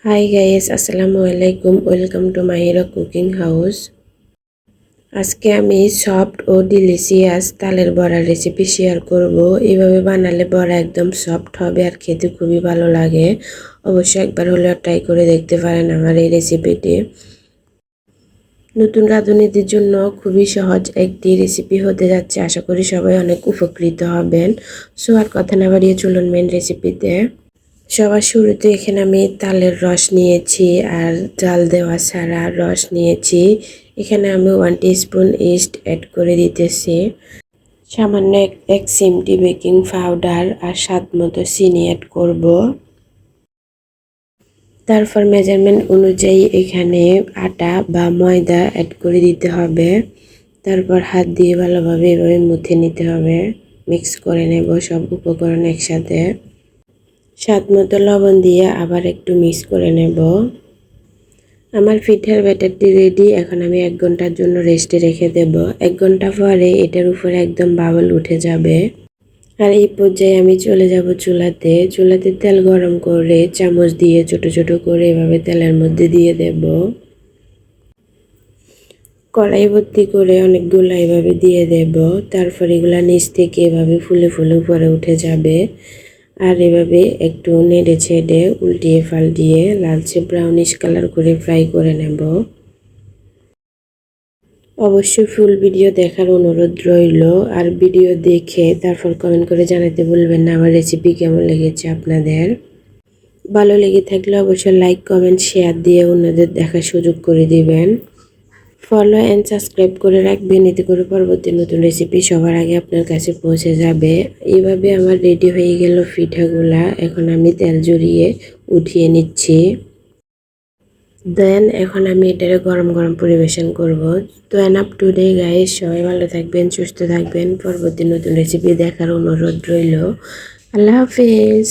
Hi guys, আসসালামু আলাইকুম। Welcome to Mahira cooking house. আজকে আমি সফট ও ডিলিশিয়াস তালের বড়ার রেসিপি শেয়ার করব। এইভাবে বানালে বড়া একদম সফট হবে আর খেতে খুবই ভালো লাগে। অবশ্যই একবার হলেও ট্রাই করে দেখতে পারেন আমার এই রেসিপিটি। নতুন রাঁধুনিদের জন্য খুবই সহজ একটি রেসিপি হতে যাচ্ছে। আশা করি সবাই অনেক উপকৃত হবেন। সো আর কথা না বাড়িয়ে চলুন মেন রেসিপিতে। সবার শুরুতে এখানে আমি তালের রস নিয়েছি আর জাল দেওয়া ছাড়া রস নিয়েছি। এখানে আমি 1 টিস্পুন ইস্ট অ্যাড করে দিতেছি। সামান্য এক চিমটি বেকিং পাউডার আর স্বাদ মতো চিনি অ্যাড করব। তারপর মেজারমেন্ট অনুযায়ী এখানে আটা বা ময়দা অ্যাড করে দিতে হবে। তারপর হাত দিয়ে ভালোভাবে এভাবে মুথে নিতে হবে। মিক্স করে নেব সব উপকরণ একসাথে। স্বাদ মতো লবণ দিয়ে আবার একটু মিক্স করে নেব। আমার পিঠার ব্যাটারটি রেডি। এখন আমি 1 ঘন্টার জন্য রেস্টে রেখে দেব। 1 ঘন্টা পরে এটার উপরে একদম বাবল উঠে যাবে। আর এই পর্যায়ে আমি চলে যাব চুলাতে তেল গরম করে চামচ দিয়ে ছোট ছোট করে এভাবে তেলের মধ্যে দিয়ে দেব। কড়াই ভর্তি করে অনেকগুলো এভাবে দিয়ে দেব। তারপর এগুলা নিচ থেকে এভাবে ফুলে ফুলে উপরে উঠে যাবে। আর এভাবে একটু নেড়ে ছেড়ে উল্টিয়ে পাল্টিয়ে লালচে ব্রাউনিশ কালার করে ফ্রাই করে নেব। অবশ্যই ফুল ভিডিও দেখার অনুরোধ রইল। আর ভিডিও দেখে তারপর কমেন্ট করে জানাতে ভুলবেন না আমার রেসিপি কেমন লেগেছে আপনাদের। ভালো লেগে থাকলে অবশ্যই লাইক কমেন্ট শেয়ার দিয়ে অন্যদের দেখার সুযোগ করে দিবেন। ফলো অ্যান্ড সাবস্ক্রাইব করে রাখবেন, এতে করে পরবর্তী নতুন রেসিপি সবার আগে আপনার কাছে পৌঁছে যাবে। এইভাবে আমার রেডি হয়ে গেল পিঠাগুলা। এখন আমি তেল জড়িয়ে উঠিয়ে নিচ্ছি। দেন এখন আমি এটারে গরম গরম পরিবেশন করব। তো আপ টু ডে গাইস, সবাই ভালো থাকবেন, সুস্থ থাকবেন। পরবর্তী নতুন রেসিপি দেখার অনুরোধ রইল। আল্লাহ হাফেজ।